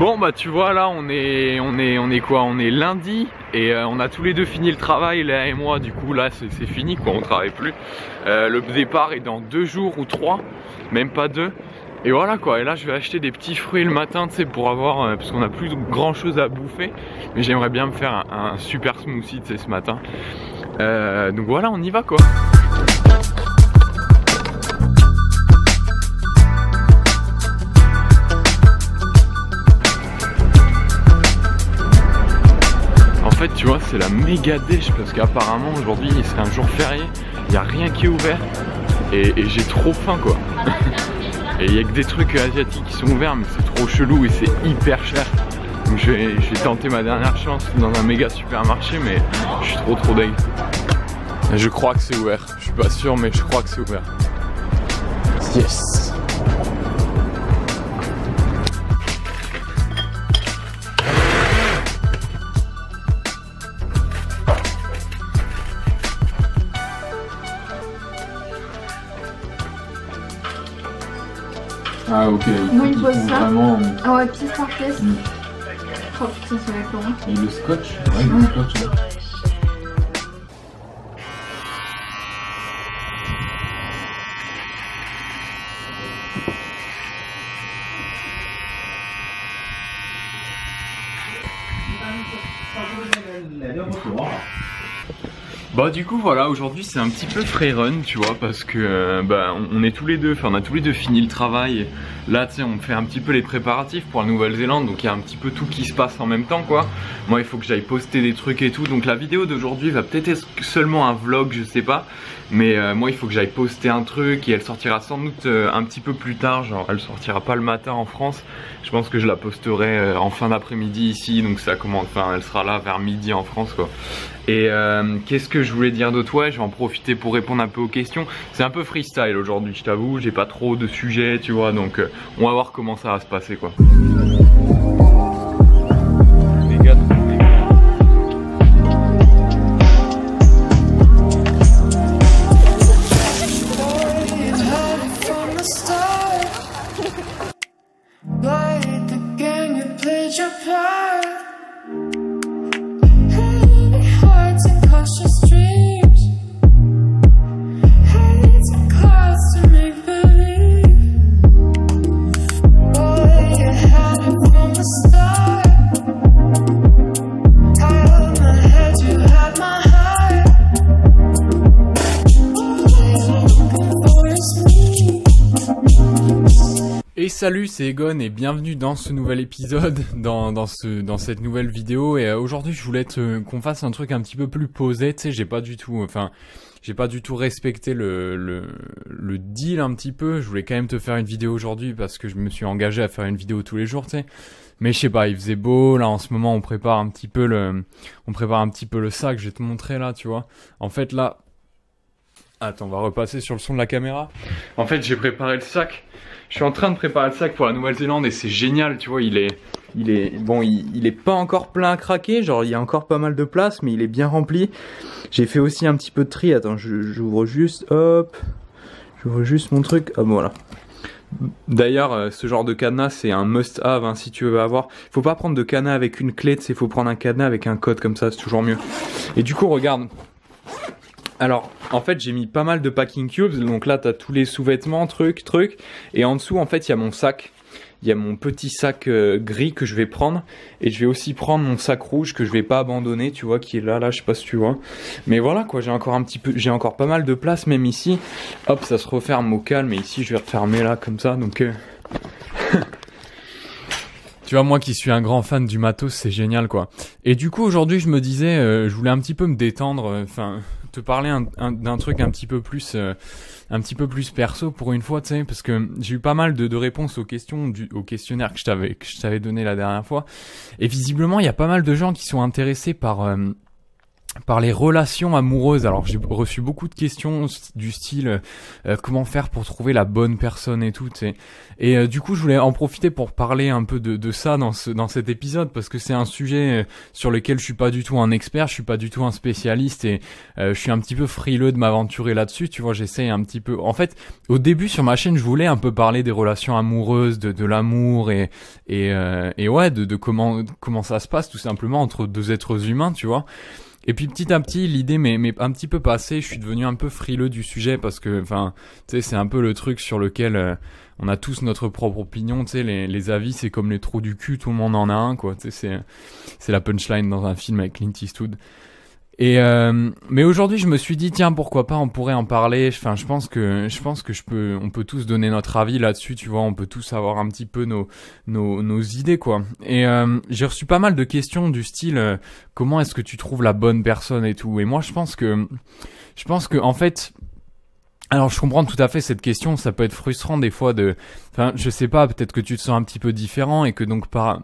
Bon bah tu vois là on est quoi? On est lundi et on a tous les deux fini le travail, Léa et moi. Du coup là c'est fini quoi, on travaille plus. Le départ est dans 2 jours ou 3, même pas 2. Et voilà quoi, et là je vais acheter des petits fruits le matin, tu sais, pour avoir, parce qu'on a plus grand chose à bouffer. Mais j'aimerais bien me faire un super smoothie, tu sais, ce matin. Donc voilà, on y va quoi. En fait tu vois c'est la méga dèche parce qu'apparemment aujourd'hui c'est un jour férié, il n'y a rien qui est ouvert et j'ai trop faim quoi. Et il n'y a que des trucs asiatiques qui sont ouverts mais c'est trop chelou et c'est hyper cher. Donc je vais tenter ma dernière chance dans un méga supermarché mais je suis trop deg. Je crois que c'est ouvert, je suis pas sûr mais je crois que c'est ouvert. Yes. Ah ok, moi il bosse ça. Vraiment... Ah ouais, pièce par pièce. Oh putain, ça va être long. Et le scotch, ouais, le scotch là. Bah du coup voilà, aujourd'hui c'est un petit peu free run tu vois, parce que bah, on est tous les deux, enfin on a tous les deux fini le travail. Là tu sais on fait un petit peu les préparatifs pour la Nouvelle-Zélande, donc il y a un petit peu tout qui se passe en même temps quoi. Moi il faut que j'aille poster des trucs et tout, donc la vidéo d'aujourd'hui va peut-être être seulement un vlog, je sais pas. Mais moi il faut que j'aille poster un truc et elle sortira sans doute un petit peu plus tard, genre elle sortira pas le matin en France. Je pense que je la posterai en fin d'après-midi ici, donc ça commence, enfin elle sera là vers midi en France quoi. Et qu'est-ce que je voulais dire d'autre? Ouais, je vais en profiter pour répondre un peu aux questions. C'est un peu freestyle aujourd'hui, je t'avoue, j'ai pas trop de sujets, tu vois, donc on va voir comment ça va se passer quoi. Les gars, et salut, c'est Egon et bienvenue dans ce nouvel épisode, dans cette nouvelle vidéo. Et aujourd'hui je voulais qu'on fasse un truc un petit peu plus posé, tu sais, j'ai pas du tout respecté le deal un petit peu. Je voulais quand même te faire une vidéo aujourd'hui parce que je me suis engagé à faire une vidéo tous les jours, tu sais. Mais je sais pas, il faisait beau, là en ce moment on prépare un petit peu le sac, je vais te montrer là, tu vois. En fait là, attends, on va repasser sur le son de la caméra. En fait j'ai préparé le sac. Je suis en train de préparer le sac pour la Nouvelle-Zélande et c'est génial, tu vois, il est pas encore plein à craquer, genre il y a encore pas mal de place, mais il est bien rempli. J'ai fait aussi un petit peu de tri, attends, j'ouvre juste, hop, j'ouvre juste mon truc, hop, voilà. D'ailleurs, ce genre de cadenas, c'est un must-have, hein, si tu veux avoir. Faut pas prendre de cadenas avec une clé, il faut prendre un cadenas avec un code comme ça, c'est toujours mieux. Et du coup, regarde. Alors, en fait, j'ai mis pas mal de packing cubes. Donc là, t'as tous les sous-vêtements, trucs. Et en dessous, en fait, il y a mon sac. Il y a mon petit sac gris que je vais prendre. Et je vais aussi prendre mon sac rouge que je vais pas abandonner, tu vois, qui est là, je sais pas si tu vois. Mais voilà, quoi, j'ai encore pas mal de place, même ici. Hop, ça se referme au calme. Et ici, je vais refermer là, comme ça. Donc, tu vois, moi qui suis un grand fan du matos, c'est génial, quoi. Et du coup, aujourd'hui, je me disais, je voulais un petit peu me détendre, te parler d'un truc un petit peu plus perso pour une fois, tu sais, parce que j'ai eu pas mal de réponses aux questions au questionnaire que je t'avais donné la dernière fois. Et visiblement, il y a pas mal de gens qui sont intéressés par par les relations amoureuses. Alors j'ai reçu beaucoup de questions du style comment faire pour trouver la bonne personne et tout, tu sais. Et du coup je voulais en profiter pour parler un peu de ça dans cet épisode, parce que c'est un sujet sur lequel je suis pas du tout un expert, je suis pas du tout un spécialiste, et je suis un petit peu frileux de m'aventurer là-dessus, tu vois. J'essaye un petit peu. En fait, au début sur ma chaîne je voulais un peu parler des relations amoureuses, de l'amour et ouais, de comment ça se passe tout simplement entre deux êtres humains, tu vois. Et puis petit à petit, l'idée m'est un petit peu passée, je suis devenu un peu frileux du sujet, parce que, enfin, tu sais, c'est un peu le truc sur lequel on a tous notre propre opinion, tu sais, les avis, c'est comme les trous du cul, tout le monde en a un, quoi, tu sais, c'est la punchline dans un film avec Clint Eastwood. Et mais aujourd'hui, je me suis dit tiens, pourquoi pas, on pourrait en parler. Enfin, je pense que on peut tous donner notre avis là-dessus, tu vois. On peut tous avoir un petit peu nos idées, quoi. Et j'ai reçu pas mal de questions du style comment est-ce que tu trouves la bonne personne et tout. Et moi, je pense que en fait, alors je comprends tout à fait cette question, ça peut être frustrant des fois enfin, je sais pas, peut-être que tu te sens un petit peu différent et que donc par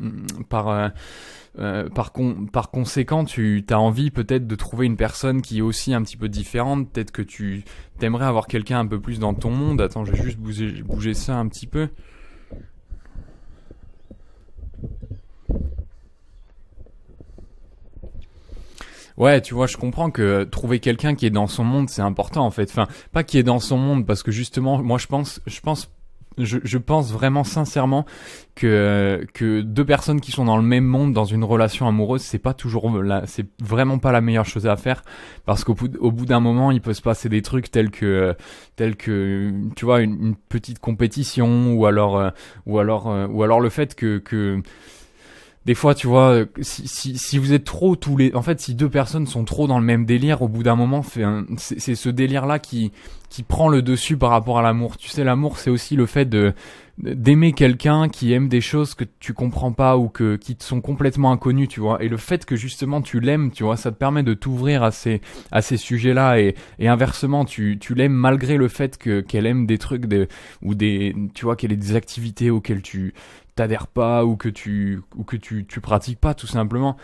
conséquent, tu as envie peut-être de trouver une personne qui est aussi un petit peu différente. Peut-être que tu t'aimerais avoir quelqu'un un peu plus dans ton monde. Attends, je vais juste bouger ça un petit peu. Ouais, tu vois, je comprends que trouver quelqu'un qui est dans son monde, c'est important en fait. Enfin, pas qui est dans son monde, parce que justement, moi je pense vraiment sincèrement que deux personnes qui sont dans le même monde dans une relation amoureuse, c'est c'est vraiment pas la meilleure chose à faire, parce au bout d'un moment, il peut se passer des trucs tels que tu vois, une petite compétition, ou alors le fait que des fois, tu vois, si vous êtes trop en fait, si deux personnes sont trop dans le même délire, au bout d'un moment, c'est ce délire-là qui prend le dessus par rapport à l'amour. Tu sais, l'amour, c'est aussi le fait d'aimer quelqu'un qui aime des choses que tu comprends pas, ou qui te sont complètement inconnues, tu vois. Et le fait que justement tu l'aimes, tu vois, ça te permet de t'ouvrir à ces sujets-là, et inversement, tu l'aimes malgré le fait qu'elle aime des trucs tu vois, qu'elle ait des activités auxquelles tu t'adhères pas, ou que tu pratiques pas, tout simplement.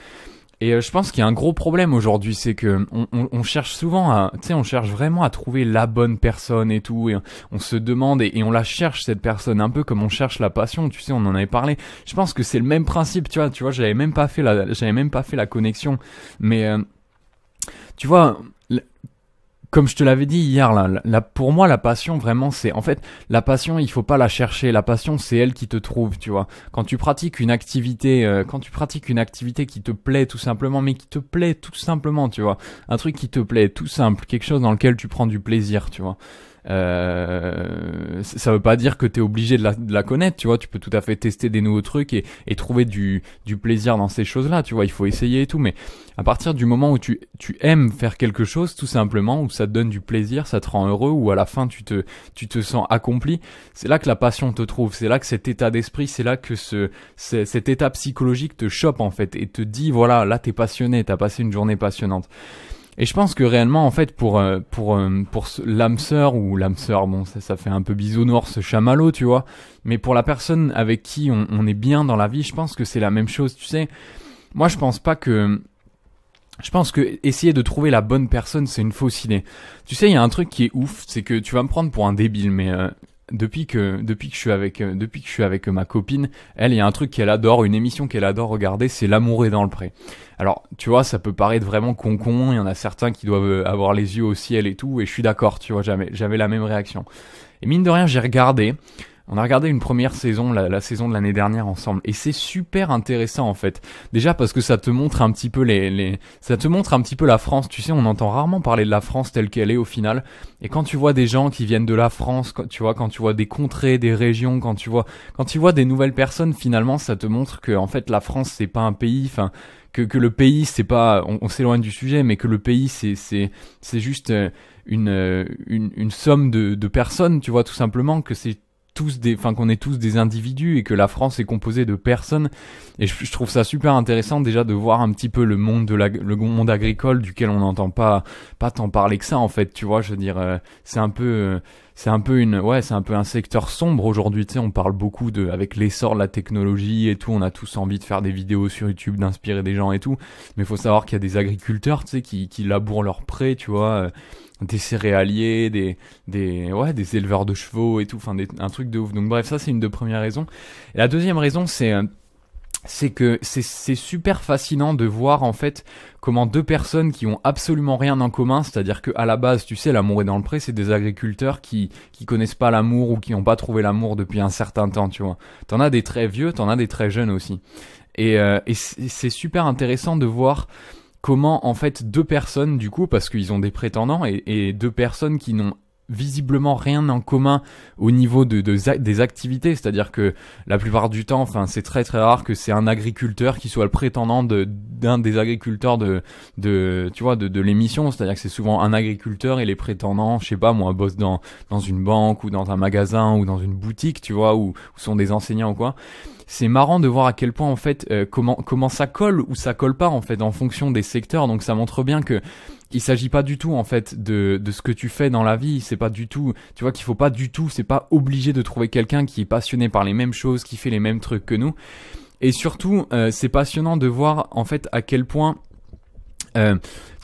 Et je pense qu'il y a un gros problème aujourd'hui, c'est que on cherche souvent on cherche vraiment à trouver la bonne personne et tout, et on se demande, et on la cherche, cette personne, un peu comme on cherche la passion, tu sais, on en avait parlé. Je pense que c'est le même principe, tu vois, j'avais même pas fait la connexion, mais tu vois, comme je te l'avais dit hier, pour moi, la passion, vraiment, c'est, en fait, la passion, il faut pas la chercher. La passion, c'est elle qui te trouve, tu vois. Quand tu pratiques une activité qui te plaît tout simplement, mais qui te plaît tout simplement, tu vois. Un truc qui te plaît, tout simple. Quelque chose dans lequel tu prends du plaisir, tu vois. Ça veut pas dire que t'es obligé de la connaître, tu vois. Tu peux tout à fait tester des nouveaux trucs et trouver du plaisir dans ces choses-là, tu vois. Il faut essayer et tout, mais à partir du moment où tu aimes faire quelque chose, tout simplement, où ça te donne du plaisir, ça te rend heureux, ou à la fin tu te sens accompli, c'est là que la passion te trouve. C'est là que cet état d'esprit, c'est là que cet état psychologique te chope, en fait, et te dit voilà, là t'es passionné, t'as passé une journée passionnante. Et je pense que réellement, en fait, pour l'âme sœur, ou l'âme sœur, bon, ça fait un peu bisounours, chamallow, tu vois, mais pour la personne avec qui on est bien dans la vie, je pense que c'est la même chose, tu sais. Moi, je pense que essayer de trouver la bonne personne, c'est une fausse idée. Tu sais, il y a un truc qui est ouf, c'est que tu vas me prendre pour un débile, mais depuis que je suis avec ma copine, elle, il y a un truc qu'elle adore, une émission qu'elle adore regarder, c'est L'amour est dans le pré. Alors, tu vois, ça peut paraître vraiment con, il y en a certains qui doivent avoir les yeux au ciel et tout, et je suis d'accord, tu vois, j'avais la même réaction. Et mine de rien, on a regardé une première saison, la saison de l'année dernière ensemble, et c'est super intéressant, en fait. Déjà parce que ça te montre un petit peu ça te montre un petit peu la France. Tu sais, on entend rarement parler de la France telle qu'elle est au final. Et quand tu vois des gens qui viennent de la France, quand tu vois des contrées, des régions, quand tu vois des nouvelles personnes, finalement, ça te montre que, en fait, la France, c'est pas un pays, enfin, que le pays, c'est pas, on s'éloigne du sujet, mais que le pays, c'est juste une somme de personnes, tu vois, tout simplement, que c'est qu'on est tous des individus et que la France est composée de personnes. Et je trouve ça super intéressant déjà de voir un petit peu le monde le monde agricole duquel on n'entend pas tant parler que ça en fait, tu vois. Je veux dire, c'est un peu un secteur sombre aujourd'hui, tu sais. On parle beaucoup avec l'essor de la technologie et tout. On a tous envie de faire des vidéos sur YouTube, d'inspirer des gens et tout. Mais faut savoir qu'il y a des agriculteurs, tu sais, qui labourent leurs prés, tu vois. Des céréaliers, des éleveurs de chevaux et tout, enfin un truc de ouf. Donc bref, ça c'est une des premières raisons. Et la deuxième raison, c'est que c'est super fascinant de voir en fait comment deux personnes qui ont absolument rien en commun, c'est-à-dire que à la base, tu sais, l'amour est dans le pré, c'est des agriculteurs qui connaissent pas l'amour ou qui n'ont pas trouvé l'amour depuis un certain temps, tu vois. T'en as des très vieux, t'en as des très jeunes aussi. Et c'est super intéressant de voir comment en fait deux personnes du coup, parce qu'ils ont des prétendants et deux personnes qui n'ont visiblement rien en commun au niveau des activités, c'est-à-dire que la plupart du temps, enfin c'est très très rare que c'est un agriculteur qui soit le prétendant d'un des agriculteurs de l'émission, c'est-à-dire que c'est souvent un agriculteur et les prétendants, je sais pas moi, bossent dans une banque ou dans un magasin ou dans une boutique, tu vois, ou sont des enseignants ou quoi. C'est marrant de voir à quel point en fait comment ça colle ou ça colle pas en fait en fonction des secteurs. Donc ça montre bien que il s'agit pas du tout en fait de ce que tu fais dans la vie. C'est pas du tout, tu vois, qu'il faut pas du tout, c'est pas obligé de trouver quelqu'un qui est passionné par les mêmes choses, qui fait les mêmes trucs que nous. Et surtout c'est passionnant de voir en fait à quel point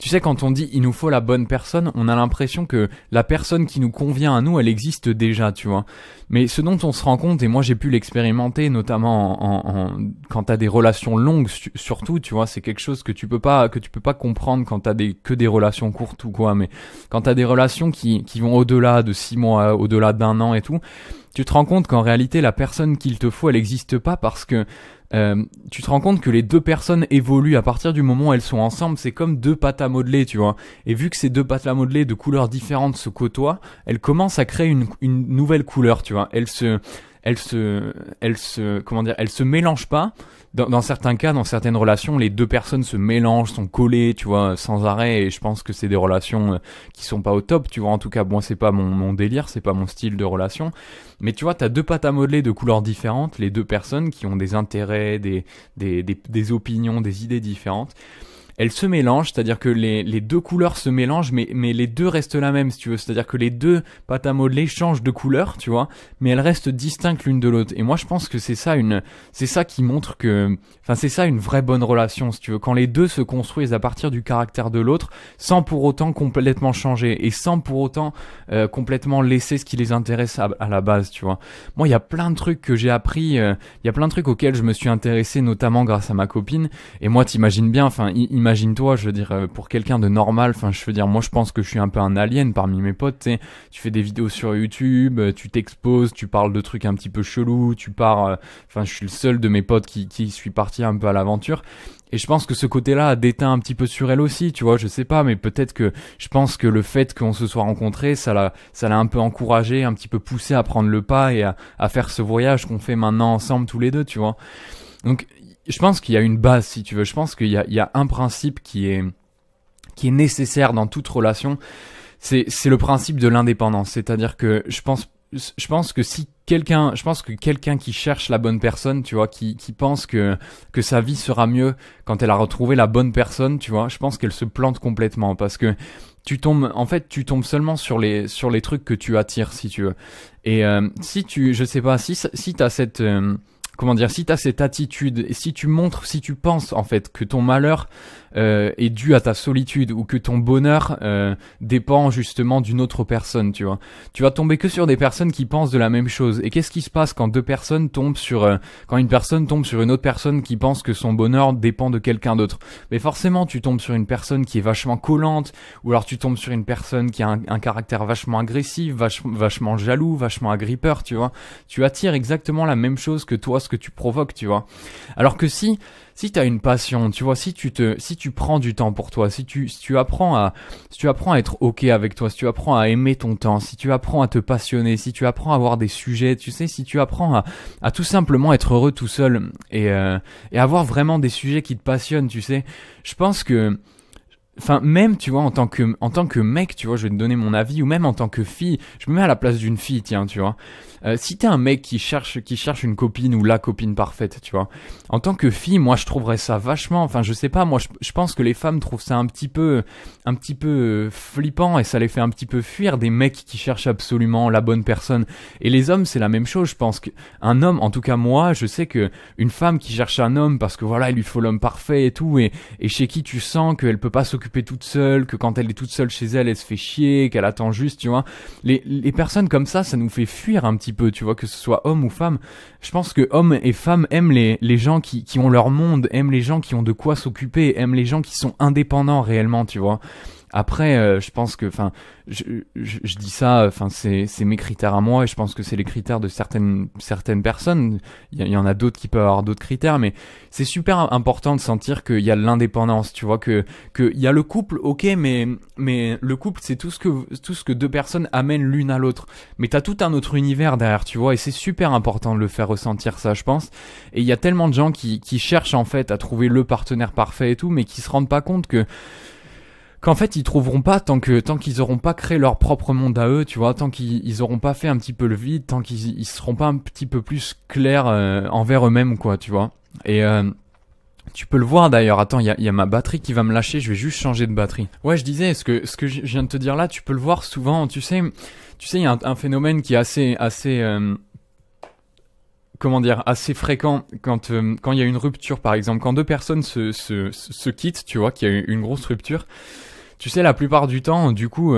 tu sais, quand on dit il nous faut la bonne personne, on a l'impression que la personne qui nous convient à nous, elle existe déjà, tu vois. Mais ce dont on se rend compte, et moi j'ai pu l'expérimenter, notamment quand t'as des relations longues, surtout, tu vois, c'est quelque chose que tu peux pas comprendre quand t'as que des relations courtes ou quoi. Mais quand t'as des relations qui vont au-delà de 6 mois, au-delà d'1 an et tout, tu te rends compte qu'en réalité la personne qu'il te faut, elle existe pas parce que tu te rends compte que les deux personnes évoluent à partir du moment où elles sont ensemble. C'est comme deux pâtes à modeler, tu vois. Et vu que ces deux pâtes à modeler de couleurs différentes se côtoient, elles commencent à créer une nouvelle couleur, tu vois. Elles se mélangent pas. Dans certains cas, dans certaines relations, les deux personnes se mélangent, sont collées, tu vois, sans arrêt. Et je pense que c'est des relations qui sont pas au top, tu vois. En tout cas, moi, c'est pas mon délire, c'est pas mon style de relation. Mais tu vois, t'as deux pâtes à modeler de couleurs différentes, les deux personnes qui ont des intérêts, des opinions, des idées différentes. Elles se mélangent, c'est-à-dire que les deux couleurs se mélangent, mais les deux restent la même, si tu veux. C'est-à-dire que les deux pâtes à modeler changent de couleur, tu vois, mais elles restent distinctes l'une de l'autre. Et moi, je pense que c'est ça qui montre c'est ça une vraie bonne relation, si tu veux. Quand les deux se construisent à partir du caractère de l'autre, sans pour autant complètement changer et sans pour autant complètement laisser ce qui les intéresse à la base, tu vois. Moi, il y a plein de trucs que j'ai appris, il y a plein de trucs auxquels je me suis intéressé, notamment grâce à ma copine. Et moi, t'imagines bien, imagine-toi, je veux dire, pour quelqu'un de normal, je veux dire, moi je pense que je suis un peu un alien parmi mes potes, tu sais, tu fais des vidéos sur YouTube, tu t'exposes, tu parles de trucs un petit peu chelous, je suis le seul de mes potes qui suis parti un peu à l'aventure. Et je pense que ce côté-là a déteint un petit peu sur elle aussi, tu vois, je sais pas, mais peut-être que je pense que le fait qu'on se soit rencontrés, ça l'a un peu encouragé, un petit peu poussé à prendre le pas et à faire ce voyage qu'on fait maintenant ensemble tous les deux, tu vois. Donc, je pense qu'il y a une base, si tu veux. Je pense qu'il y a un principe qui est nécessaire dans toute relation. C'est le principe de l'indépendance. C'est-à-dire que je pense que quelqu'un qui cherche la bonne personne, tu vois, qui pense que sa vie sera mieux quand elle a retrouvé la bonne personne, tu vois, je pense qu'elle se plante complètement parce que tu tombes seulement sur les trucs que tu attires, si tu veux. Et si t'as cette si t'as cette attitude, et si tu penses en fait que ton malheur est dû à ta solitude ou que ton bonheur dépend justement d'une autre personne, tu vois, tu vas tomber que sur des personnes qui pensent de la même chose. Et qu'est-ce qui se passe quand une personne tombe sur une autre personne qui pense que son bonheur dépend de quelqu'un d'autre? Mais forcément, tu tombes sur une personne qui est vachement collante, ou alors tu tombes sur une personne qui a un caractère vachement agressif, vachement jaloux, vachement agrippeur, tu vois. Tu attires exactement la même chose que toi, ce que tu provoques, tu vois. Alors que si t'as une passion, tu vois, si tu prends du temps pour toi, si tu apprends à être ok avec toi, si tu apprends à aimer ton temps, si tu apprends à te passionner, si tu apprends à avoir des sujets, tu sais, si tu apprends à tout simplement être heureux tout seul et avoir vraiment des sujets qui te passionnent, tu sais, je pense que enfin même tu vois en tant que mec, tu vois, je vais te donner mon avis, ou même en tant que fille, je me mets à la place d'une fille, tiens, tu vois. Si t'es un mec qui cherche une copine ou la copine parfaite, tu vois, en tant que fille, moi je trouverais ça vachement, enfin je sais pas, moi je pense que les femmes trouvent ça un petit peu flippant, et ça les fait un petit peu fuir des mecs qui cherchent absolument la bonne personne. Et les hommes c'est la même chose, je pense qu'un homme, en tout cas moi, je sais que une femme qui cherche un homme parce que voilà il lui faut l'homme parfait et tout, et chez qui tu sens qu'elle peut pas s'occuper toute seule, que quand elle est toute seule chez elle, elle se fait chier, qu'elle attend juste, tu vois. Les personnes comme ça nous fait fuir un petit peu, tu vois, que ce soit homme ou femme. Je pense que hommes et femmes aiment les gens qui ont leur monde, aiment les gens qui ont de quoi s'occuper, aiment les gens qui sont indépendants réellement, tu vois. Après, je pense que, enfin, je dis ça, enfin, c'est mes critères à moi, et je pense que c'est les critères de certaines personnes. Il y en a d'autres qui peuvent avoir d'autres critères, mais c'est super important de sentir qu'il y a l'indépendance, tu vois, que il y a le couple, ok, mais le couple c'est tout ce que deux personnes amènent l'une à l'autre. Mais t'as tout un autre univers derrière, tu vois, et c'est super important de le faire ressentir ça, je pense. Et il y a tellement de gens qui cherchent en fait à trouver le partenaire parfait et tout, mais qui se rendent pas compte qu'en fait ils trouveront pas tant qu'ils auront pas créé leur propre monde à eux, tu vois, tant qu'ils auront pas fait un petit peu le vide, tant qu'ils seront pas un petit peu plus clairs envers eux-mêmes, quoi, tu vois. Et tu peux le voir d'ailleurs. Attends, il y a ma batterie qui va me lâcher, je vais juste changer de batterie. Ouais, je disais, ce que je viens de te dire là, tu peux le voir souvent, tu sais, il y a un phénomène qui est assez comment dire, assez fréquent quand il y a une rupture, par exemple, quand deux personnes se quittent, tu vois, qu'il y a une grosse rupture. Tu sais, la plupart du temps, du coup,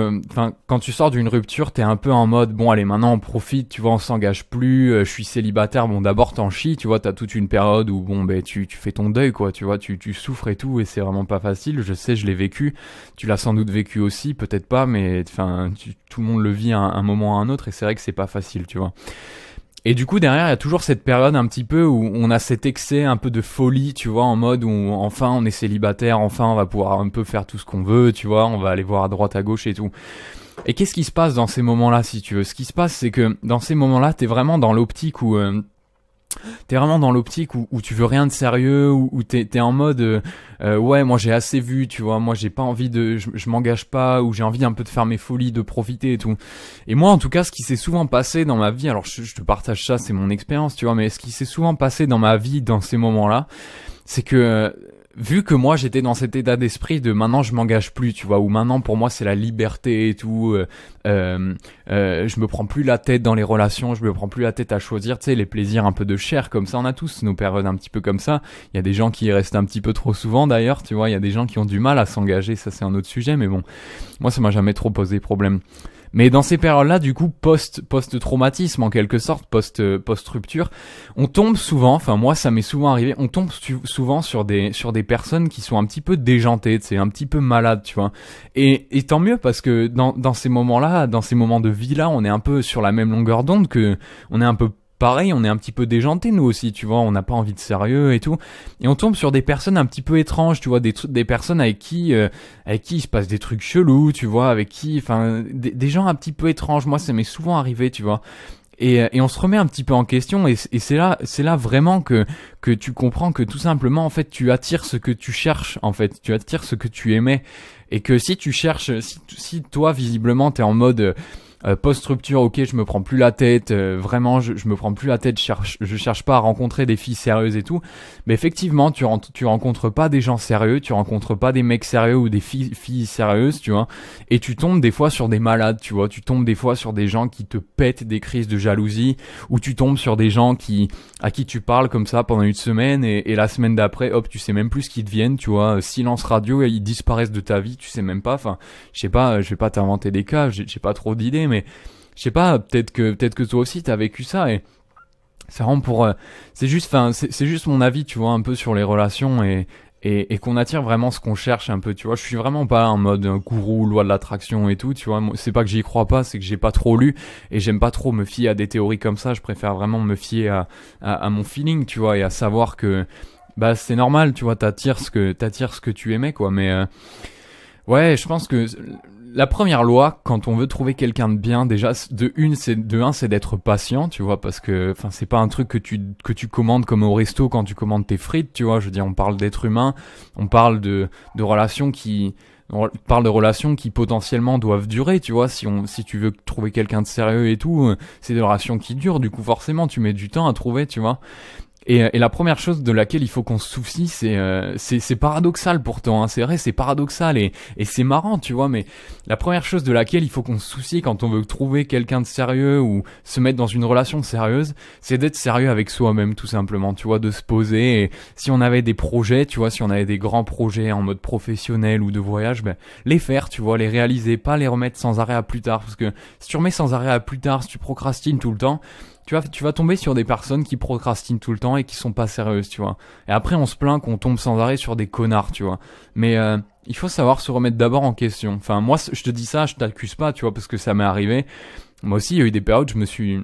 quand tu sors d'une rupture, t'es un peu en mode, bon, allez, maintenant on profite, tu vois, on s'engage plus, je suis célibataire, bon, d'abord t'en chies, tu vois, t'as toute une période où, bon, ben, tu fais ton deuil, quoi, tu vois, tu souffres et tout, et c'est vraiment pas facile, je sais, je l'ai vécu, tu l'as sans doute vécu aussi, peut-être pas, mais, enfin, tout le monde le vit à un moment ou à un autre, et c'est vrai que c'est pas facile, tu vois. Et du coup, derrière, il y a toujours cette période un petit peu où on a cet excès un peu de folie, tu vois, en mode où enfin on est célibataire, enfin on va pouvoir un peu faire tout ce qu'on veut, tu vois, on va aller voir à droite, à gauche et tout. Et qu'est-ce qui se passe dans ces moments-là, si tu veux? Ce qui se passe, c'est que dans ces moments-là, t'es vraiment dans l'optique où où tu veux rien de sérieux, où t'es en mode ouais, moi j'ai assez vu, tu vois, moi j'ai pas envie je m'engage pas, ou j'ai envie un peu de faire mes folies, de profiter et tout. Et moi en tout cas, ce qui s'est souvent passé dans ma vie, alors je te partage ça, c'est mon expérience, tu vois, mais ce qui s'est souvent passé dans ma vie dans ces moments-là, c'est que vu que moi j'étais dans cet état d'esprit de maintenant je m'engage plus, tu vois, ou maintenant pour moi c'est la liberté et tout, je me prends plus la tête dans les relations, je me prends plus la tête à choisir, tu sais, les plaisirs un peu de chair comme ça, on a tous nos périodes un petit peu comme ça. Il y a des gens qui y restent un petit peu trop souvent d'ailleurs, tu vois, il y a des gens qui ont du mal à s'engager, ça c'est un autre sujet, mais bon, moi ça m'a jamais trop posé problème. Mais dans ces périodes-là, du coup, post-traumatisme en quelque sorte, post-rupture, on tombe souvent, enfin moi ça m'est souvent arrivé, on tombe souvent sur des personnes qui sont un petit peu déjantées, tu sais, un petit peu malades, tu vois. Et tant mieux parce que dans ces moments-là, dans ces moments de vie-là, on est un peu sur la même longueur d'onde, que on est un peu pareil, on est un petit peu déjanté nous aussi, tu vois, on n'a pas envie de sérieux et tout, et on tombe sur des personnes un petit peu étranges, tu vois, des personnes avec qui il se passe des trucs chelous, tu vois, avec qui, enfin, des gens un petit peu étranges. Moi ça m'est souvent arrivé, tu vois, et on se remet un petit peu en question, et c'est là vraiment que tu comprends que tout simplement en fait tu attires ce que tu cherches, en fait tu attires ce que tu aimais, et que si tu cherches, si toi visiblement t'es en mode post-rupture, ok, je me prends plus la tête, vraiment, je me prends plus la tête, je cherche pas à rencontrer des filles sérieuses et tout, mais effectivement, tu rencontres pas des gens sérieux, tu rencontres pas des mecs sérieux ou des filles sérieuses, tu vois, et tu tombes des fois sur des malades, tu vois, tu tombes des fois sur des gens qui te pètent des crises de jalousie, ou tu tombes sur des gens à qui tu parles comme ça pendant une semaine, et la semaine d'après, hop, tu sais même plus ce qu'ils deviennent, tu vois, silence radio, et ils disparaissent de ta vie, tu sais même pas, enfin, je sais pas, je vais pas t'inventer des cas, j'ai pas trop d'idées, mais je sais pas, peut-être que toi aussi t'as vécu ça, et c'est vraiment c'est juste mon avis, tu vois, un peu sur les relations, et qu'on attire vraiment ce qu'on cherche un peu, tu vois. Je suis vraiment pas en mode gourou, loi de l'attraction et tout, tu vois. C'est pas que j'y crois pas, c'est que j'ai pas trop lu, et j'aime pas trop me fier à des théories comme ça. Je préfère vraiment me fier à mon feeling, tu vois, et à savoir que bah c'est normal, tu vois, t'attires ce que tu aimais, quoi. Mais ouais, je pense que la première loi, quand on veut trouver quelqu'un de bien, déjà, de un, c'est d'être patient, tu vois, parce que, enfin, c'est pas un truc que tu commandes comme au resto quand tu commandes tes frites, tu vois. Je veux dire, on parle d'être humain, on parle de relations On parle de relations qui potentiellement doivent durer, tu vois. Si tu veux trouver quelqu'un de sérieux et tout, c'est des relations qui durent. Du coup, forcément, tu mets du temps à trouver, tu vois. Et la première chose de laquelle il faut qu'on se soucie, c'est paradoxal pourtant, hein, c'est vrai, c'est paradoxal et c'est marrant, tu vois, mais la première chose de laquelle il faut qu'on se soucie quand on veut trouver quelqu'un de sérieux ou se mettre dans une relation sérieuse, c'est d'être sérieux avec soi-même, tout simplement, tu vois, de se poser. Et si on avait des projets, tu vois, si on avait des grands projets en mode professionnel ou de voyage, ben, les faire, tu vois, les réaliser, pas les remettre sans arrêt à plus tard, parce que si tu remets sans arrêt à plus tard, si tu procrastines tout le temps, tu vas tomber sur des personnes qui procrastinent tout le temps et qui sont pas sérieuses, tu vois. Et après, on se plaint qu'on tombe sans arrêt sur des connards, tu vois. Mais il faut savoir se remettre d'abord en question. Enfin, moi, je te dis ça, je t'accuse pas, tu vois, parce que ça m'est arrivé. Moi aussi, il y a eu des périodes, je me suis...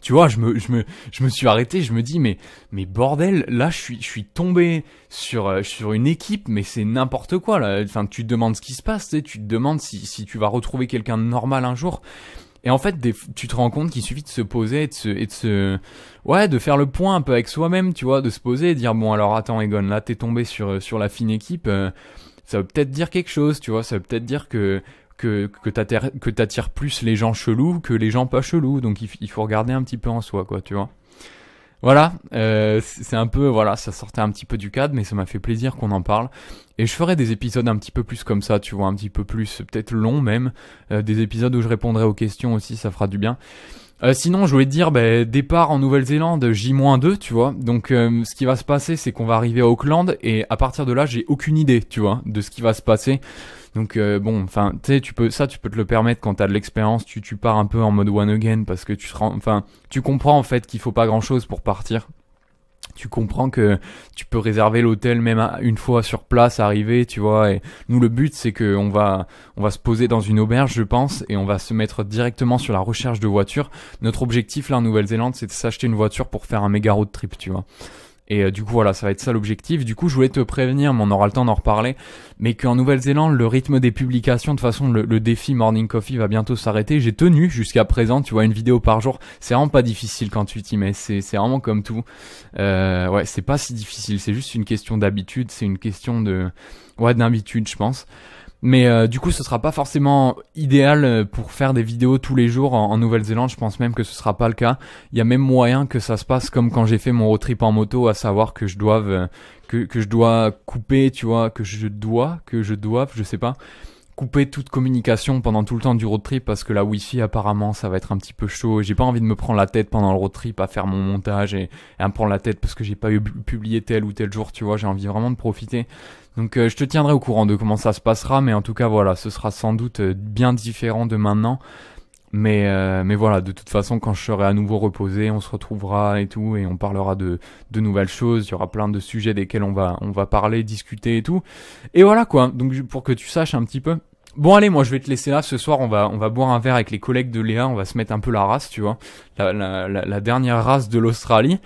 Tu vois, je me suis arrêté, je me dis, mais bordel, là, je suis tombé sur une équipe, mais c'est n'importe quoi, là. Enfin, tu te demandes ce qui se passe, tu sais, tu te demandes si tu vas retrouver quelqu'un de normal un jour. Et en fait, tu te rends compte qu'il suffit de se poser de faire le point un peu avec soi-même, tu vois, de se poser et dire, bon, alors attends, Egon, là, t'es tombé sur la fine équipe, ça veut peut-être dire quelque chose, tu vois, ça veut peut-être dire que t'attires plus les gens chelous que les gens pas chelous, donc il faut regarder un petit peu en soi, quoi, tu vois. Voilà, c'est un peu, voilà, ça sortait un petit peu du cadre, mais ça m'a fait plaisir qu'on en parle. Et je ferai des épisodes un petit peu plus comme ça, tu vois, un petit peu plus, peut-être long même, des épisodes où je répondrai aux questions aussi, ça fera du bien. Sinon, je voulais te dire, départ en Nouvelle-Zélande, J-2, tu vois. Donc, ce qui va se passer, c'est qu'on va arriver à Auckland, et à partir de là, j'ai aucune idée, tu vois, de ce qui va se passer. Donc bon, enfin, tu sais, tu peux te le permettre quand t'as de l'expérience, tu pars un peu en mode one again parce que tu comprends en fait qu'il faut pas grand chose pour partir. Tu comprends que tu peux réserver l'hôtel même une fois sur place, arriver, tu vois. Et nous, le but, c'est que on va se poser dans une auberge, je pense, et on va se mettre directement sur la recherche de voitures. Notre objectif là en Nouvelle-Zélande, c'est de s'acheter une voiture pour faire un méga road trip, tu vois. Et du coup voilà, ça va être ça l'objectif. Du coup je voulais te prévenir, mais on aura le temps d'en reparler, mais qu'en Nouvelle-Zélande le rythme des publications, de toute façon le défi Morning Coffee va bientôt s'arrêter. J'ai tenu jusqu'à présent, tu vois, une vidéo par jour. C'est vraiment pas difficile quand tu t'y mets, c'est vraiment comme tout. Ouais, c'est pas si difficile, c'est juste une question d'habitude, c'est une question d'habitude, je pense. Mais du coup ce sera pas forcément idéal pour faire des vidéos tous les jours en Nouvelle-Zélande, je pense même que ce sera pas le cas. Il y a même moyen que ça se passe comme quand j'ai fait mon road trip en moto, à savoir que je dois couper, tu vois, que je dois, je sais pas, couper toute communication pendant tout le temps du road trip parce que la wifi apparemment ça va être un petit peu chaud. J'ai pas envie de me prendre la tête pendant le road trip à faire mon montage et à me prendre la tête parce que j'ai pas eu publié tel ou tel jour, tu vois, j'ai envie vraiment de profiter. Donc je te tiendrai au courant de comment ça se passera, mais en tout cas voilà, ce sera sans doute bien différent de maintenant. Mais voilà, de toute façon, quand je serai à nouveau reposé, on se retrouvera et tout, et on parlera de nouvelles choses. Il y aura plein de sujets desquels on va parler, discuter et tout. Et voilà quoi. Donc pour que tu saches un petit peu. Bon allez, moi je vais te laisser là. Ce soir, on va boire un verre avec les collègues de Léa. On va se mettre un peu la race, tu vois, la dernière race de l'Australie.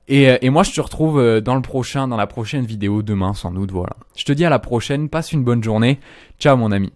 Et moi je te retrouve dans la prochaine vidéo demain sans doute. Voilà. Je te dis à la prochaine. Passe une bonne journée. Ciao mon ami.